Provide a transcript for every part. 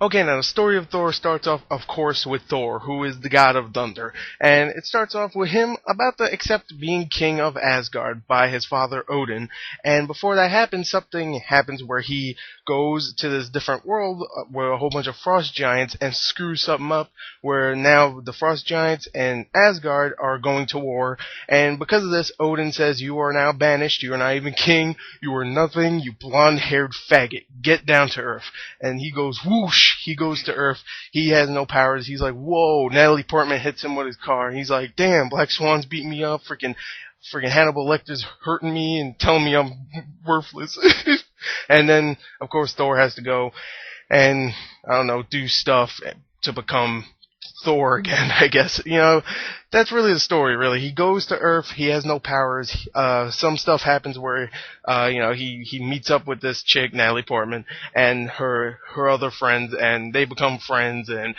Okay, now the story of Thor starts off, of course, with Thor, who is the god of thunder. And it starts off with him about to accept being king of Asgard by his father Odin. And before that happens, something happens where he goes to this different world where a whole bunch of frost giants and screws something up where now the frost giants and Asgard are going to war. And because of this, Odin says, "You are now banished, you are not even king, you are nothing, you blonde-haired faggot. Get down to earth." And he goes whoosh, he goes to Earth. He has no powers. He's like, whoa. Natalie Portman hits him with his car. He's like, damn, Black Swan's beating me up. Freaking Hannibal Lecter's hurting me and telling me I'm worthless. And then, of course, Thor has to go and, I don't know, do stuff to become Thor again, I guess. That's really the story, really. He goes to Earth, he has no powers, some stuff happens where, he meets up with this chick, Natalie Portman, and her other friends, and they become friends, and,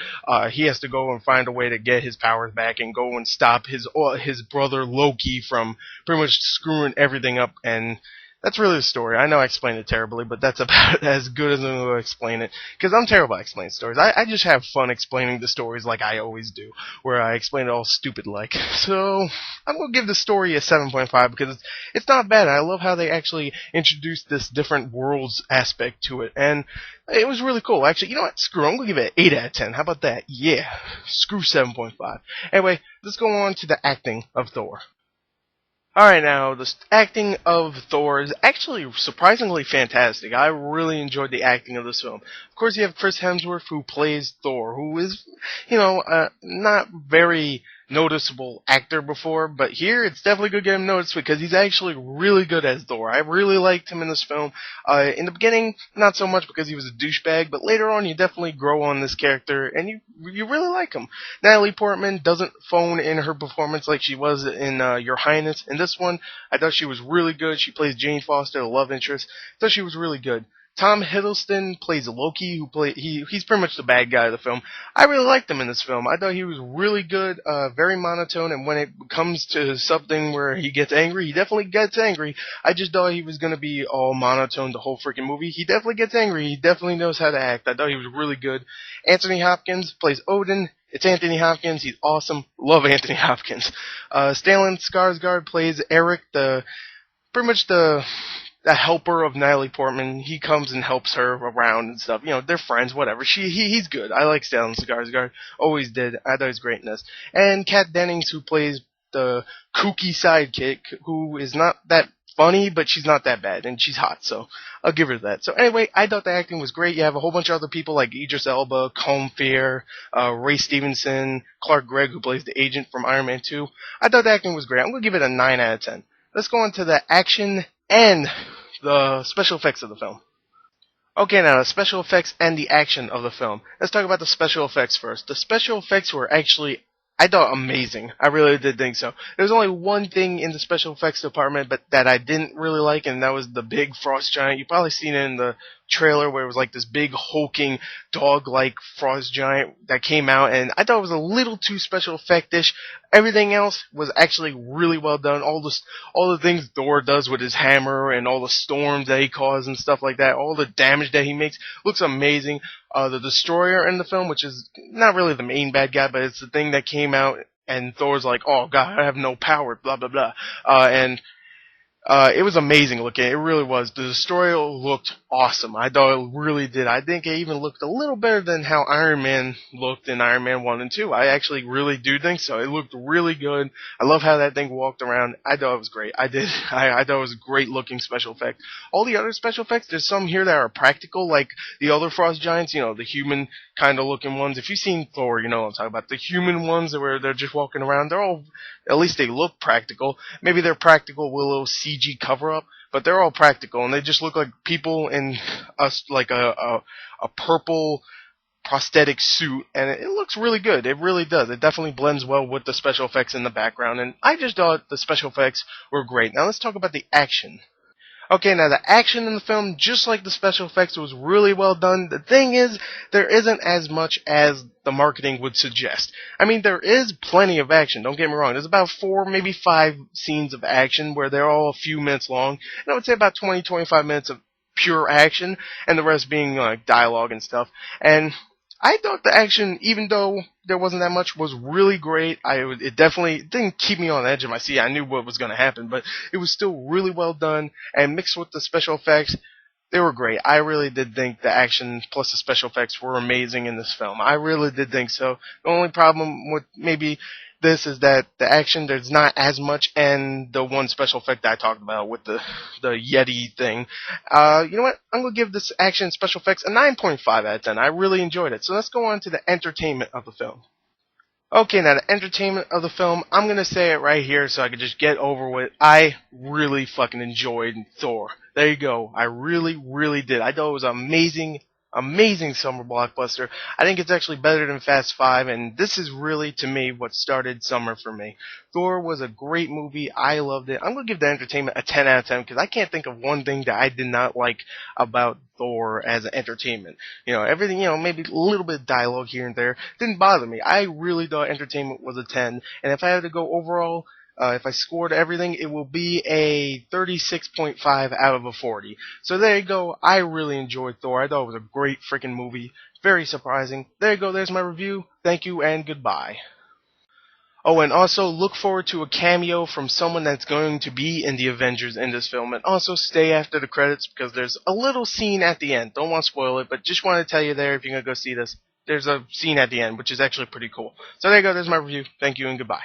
he has to go and find a way to get his powers back and go and stop his brother Loki from pretty much screwing everything up, and that's really the story. I know I explained it terribly, but that's about as good as I'm going to explain it. Because I'm terrible at explaining stories. I just have fun explaining the stories like I always do, where I explain it all stupid-like. So, I'm going to give the story a 7.5 because it's not bad. I love how they actually introduced this different worlds aspect to it. And it was really cool. Actually, you know what? Screw it. I'm going to give it an 8 out of 10. How about that? Yeah. Screw 7.5. Anyway, let's go on to the acting of Thor. Alright, now, the acting of Thor is actually surprisingly fantastic. I really enjoyed the acting of this film. Of course, you have Chris Hemsworth, who plays Thor, who is, not very noticeable actor before, but here it's definitely good to get him noticed because he's actually really good as Thor. I really liked him in this film. In the beginning, not so much because he was a douchebag, but later on you definitely grow on this character and you really like him. Natalie Portman doesn't phone in her performance like she was in Your Highness. In this one, I thought she was really good. She plays Jane Foster, the love interest. I thought she was really good. Tom Hiddleston plays Loki, he's pretty much the bad guy of the film. I really liked him in this film. I thought he was really good, very monotone, and when it comes to something where he gets angry, he definitely gets angry. I just thought he was gonna be all monotone the whole freaking movie. He definitely gets angry. He definitely knows how to act. I thought he was really good. Anthony Hopkins plays Odin. It's Anthony Hopkins. He's awesome. Love Anthony Hopkins. Stellan Skarsgård plays Eric, pretty much the helper of Natalie Portman. He comes and helps her around and stuff. They're friends, whatever. He's good. I like Stellan Skarsgård. Always did. I thought he was great in this. And Kat Dennings, who plays the kooky sidekick, who is not that funny, but she's not that bad, and she's hot, so I'll give her that. So anyway, I thought the acting was great. You have a whole bunch of other people like Idris Elba, Colm Feore, Ray Stevenson, Clark Gregg, who plays the agent from Iron Man 2. I thought the acting was great. I'm going to give it a 9 out of 10. Let's go on to the action and the special effects of the film. Okay, now the special effects and the action of the film. Let's talk about the special effects first. The special effects were actually, I thought, amazing. I really did think so. There was only one thing in the special effects department but that I didn't really like, and that was the big frost giant. You've probably seen it in the trailer where it was like this big hulking dog-like frost giant that came out, and I thought it was a little too special effect-ish. Everything else was actually really well done. All the things Thor does with his hammer and all the storms that he causes and stuff like that, all the damage that he makes, looks amazing. The Destroyer in the film, which is not really the main bad guy, but it's the thing that came out and Thor's like, oh god, I have no power, blah blah blah. It was amazing looking. It really was. The Destroyer looked awesome. I thought it really did. I think it even looked a little better than how Iron Man looked in Iron Man 1 and 2. I actually really do think so. It looked really good. I love how that thing walked around. I thought it was great. I did. I thought it was a great looking special effect. All the other special effects, there's some here that are practical, like the other Frost Giants, the human kind of looking ones. If you've seen Thor, you know what I'm talking about. The human ones where they're just walking around, they're all, at least they look practical. Maybe they're practical with a little CG cover-up, but they're all practical, and they just look like people in like a purple prosthetic suit, and it looks really good. It really does. It definitely blends well with the special effects in the background, and I just thought the special effects were great. Now let's talk about the action. Okay, now the action in the film, just like the special effects, was really well done. The thing is, there isn't as much as the marketing would suggest. I mean, there is plenty of action, don't get me wrong. There's about 4, maybe 5 scenes of action where they're all a few minutes long. And I would say about 20, 25 minutes of pure action, and the rest being like dialogue and stuff. And I thought the action, even though there wasn't that much, was really great. It definitely didn't keep me on the edge of my seat. I knew what was going to happen, but it was still really well done. And mixed with the special effects, they were great. I really did think the action plus the special effects were amazing in this film. I really did think so. The only problem with maybe this is that the action, there's not as much, and the one special effect that I talked about with the Yeti thing. You know what? I'm gonna give this action special effects a 9.5 out of 10. I really enjoyed it. So let's go on to the entertainment of the film. Okay, now the entertainment of the film, I'm gonna say it right here so I can just get over with. I really fucking enjoyed Thor. There you go. I really, really did. I thought it was an amazing, amazing summer blockbuster. I think it's actually better than Fast Five, and this is really, to me, what started summer for me. Thor was a great movie. I loved it. I'm gonna give the entertainment a 10 out of 10 because I can't think of one thing that I did not like about Thor as an entertainment. Everything, maybe a little bit of dialogue here and there didn't bother me. I really thought entertainment was a 10, and if I had to go overall, if I scored everything, it will be a 36.5 out of a 40. So there you go. I really enjoyed Thor. I thought it was a great freaking movie. Very surprising. There you go. There's my review. Thank you and goodbye. Oh, and also look forward to a cameo from someone that's going to be in the Avengers in this film. And also stay after the credits because there's a little scene at the end. Don't want to spoil it, but just want to tell you there if you're going to go see this. There's a scene at the end, which is actually pretty cool. So there you go. There's my review. Thank you and goodbye.